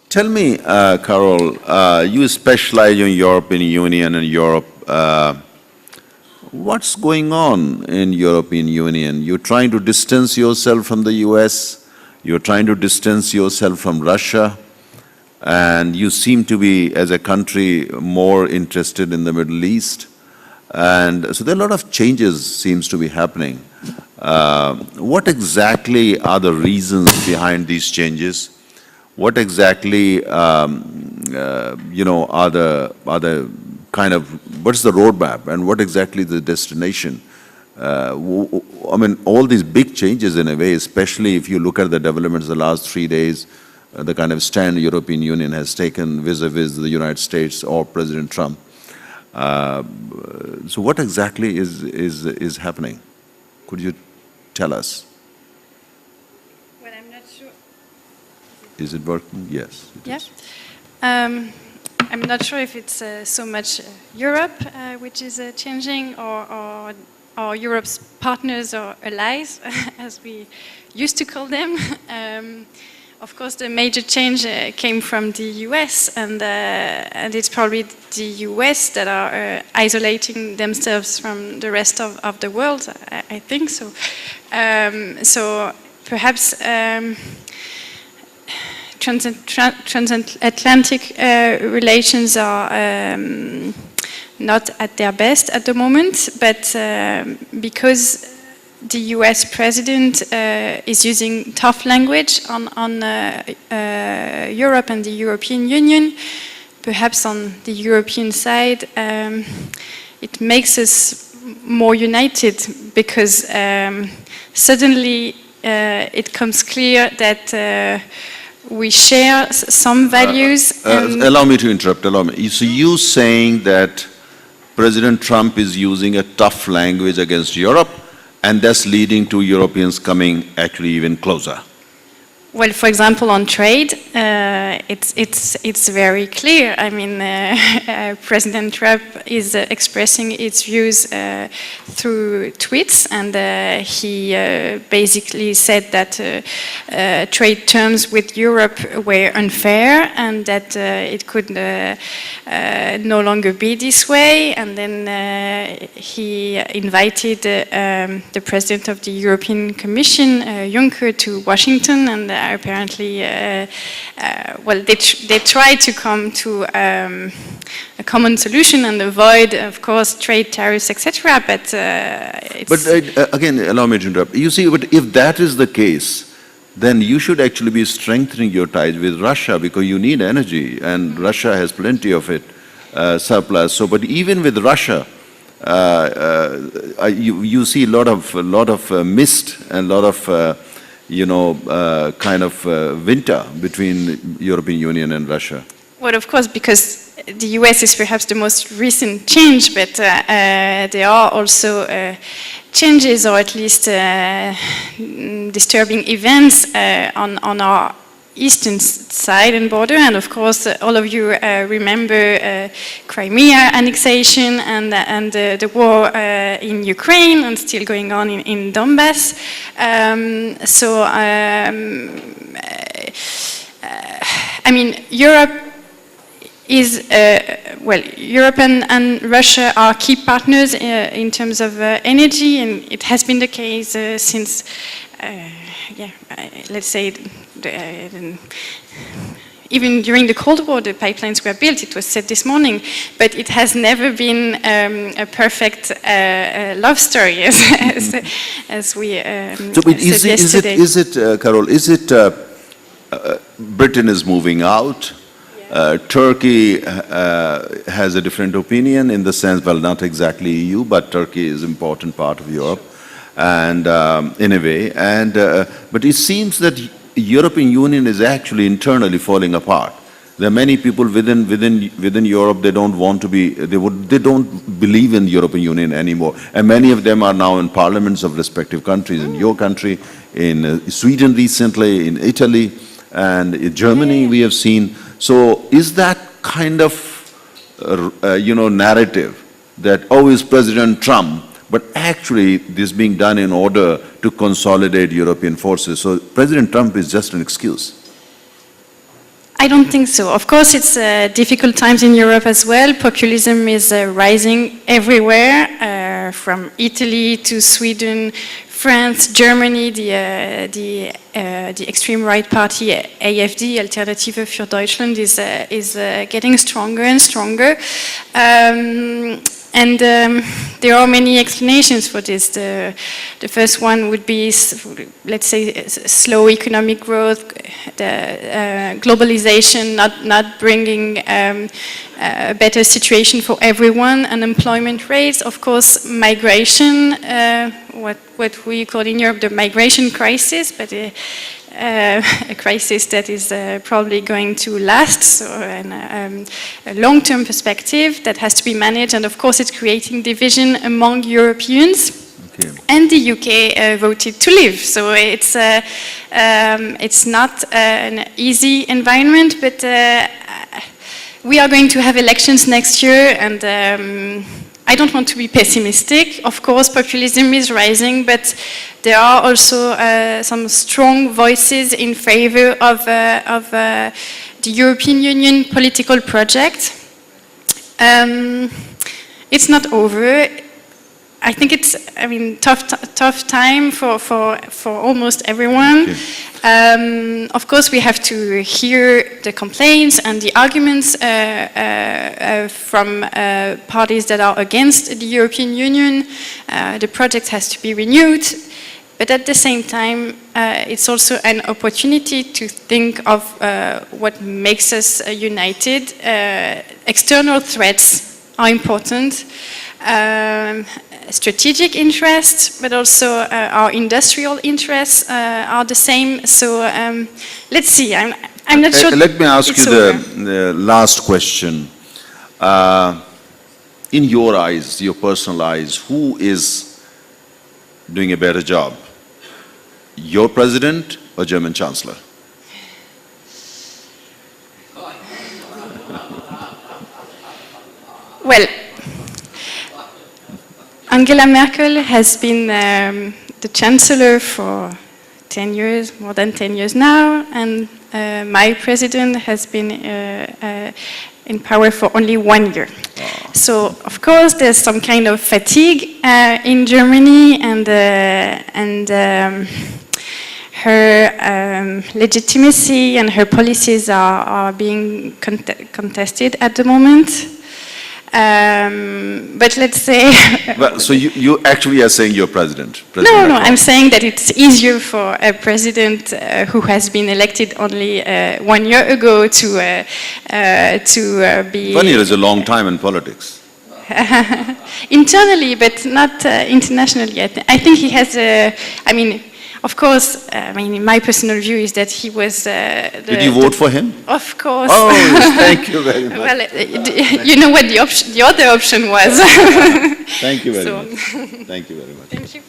Tell me, Carole, you specialize in European Union and Europe. What's going on in European Union? You're trying to distance yourself from the US, you're trying to distance yourself from Russia, and you seem to be, as a country, more interested in the Middle East. And so there are a lot of changes seems to be happening. What exactly are the reasons behind these changes? What exactly, are the kind of, what's the roadmap and what exactly the destination? I mean, all these big changes in a way, especially if you look at the developments the last 3 days, the kind of stand the European Union has taken vis-a-vis the United States or President Trump. So what exactly is happening? Could you tell us? Well, I'm not sure. Is it working? Yes. It is. I'm not sure if it's so much Europe which is changing, or Europe's partners or allies, as we used to call them. Of course, the major change came from the US, and it's probably the US that are isolating themselves from the rest of the world, I think so. So perhaps transatlantic relations are not at their best at the moment, but because the US president is using tough language on Europe and the European Union, perhaps on the European side, it makes us more united, because suddenly it comes clear that we share some values. Allow me to interrupt, So you saying that President Trump is using a tough language against Europe, and that's leading to Europeans coming actually even closer? Well, for example, on trade, it's very clear. I mean, President Trump is expressing its views through tweets, and he basically said that trade terms with Europe were unfair, and that it could no longer be this way. And then he invited the president of the European Commission, Juncker, to Washington, and apparently, well, they try to come to a common solution and avoid, of course, trade tariffs, etc. But again, allow me to interrupt. You see, but if that is the case, then you should actually be strengthening your ties with Russia, because you need energy, and Russia has plenty of it, surplus. So, but even with Russia, you see a lot of mist and a lot of kind of winter between European Union and Russia? Well, of course, because the US is perhaps the most recent change, but there are also changes, or at least disturbing events on our eastern side and border. And of course, all of you remember Crimea annexation and the war in Ukraine, and still going on in Donbass. I mean, Europe is, well, Europe and Russia are key partners in terms of energy, and it has been the case since, let's say, even during the Cold War, the pipelines were built. It was said this morning, but it has never been a perfect love story, as we so said yesterday. Is it, Carole? Is it Britain is moving out? Turkey has a different opinion in the sense, well, not exactly EU, but Turkey is an important part of Europe, and in a way. And but it seems that European Union is actually internally falling apart. There are many people within Europe, they don't want to be, they don't believe in the European Union anymore. And many of them are now in parliaments of respective countries, in your country, in Sweden recently, in Italy, and in Germany we have seen. So is that kind of, narrative that, oh, it's President Trump, but actually this being done in order to consolidate European forces. So President Trump is just an excuse. I don't think so. Of course, it's difficult times in Europe as well. Populism is rising everywhere, from Italy to Sweden, France, Germany. The extreme right party AfD, Alternative für Deutschland, is getting stronger and stronger. And there are many explanations for this. The first one would be, let's say, slow economic growth, the globalization not bringing a better situation for everyone, unemployment rates, of course, migration, what we call in Europe the migration crisis, but a crisis that is probably going to last, so a long-term perspective that has to be managed, and of course it's creating division among Europeans. Okay. And the UK voted to leave, so it's not an easy environment, but we are going to have elections next year, and I don't want to be pessimistic. Of course, populism is rising, but there are also some strong voices in favor of the European Union political project. It's not over. I think it's, tough time for almost everyone. Okay. Of course, we have to hear the complaints and the arguments from parties that are against the European Union. The project has to be renewed, but at the same time, it's also an opportunity to think of what makes us united. External threats are important. Strategic interests, but also our industrial interests are the same. So let's see. I'm not sure. Let me ask you the last question. In your eyes, your personal eyes, who is doing a better job? Your president or German Chancellor? Well, Angela Merkel has been the Chancellor for 10 years, more than 10 years now, and my president has been in power for only 1 year. So, of course, there's some kind of fatigue in Germany, and her legitimacy and her policies are being contested at the moment. But let's say... Well, so you actually are saying you're president? No, I'm saying that it's easier for a president who has been elected only 1 year ago to be... 1 year is a long time in politics. Internally, but not internationally. I think he has of course, my personal view is that he was... Did you vote for him? Of course. Oh, yes, thank you very much. Well, you know what the other option was. Thank you very much. Thank you very much. Thank you.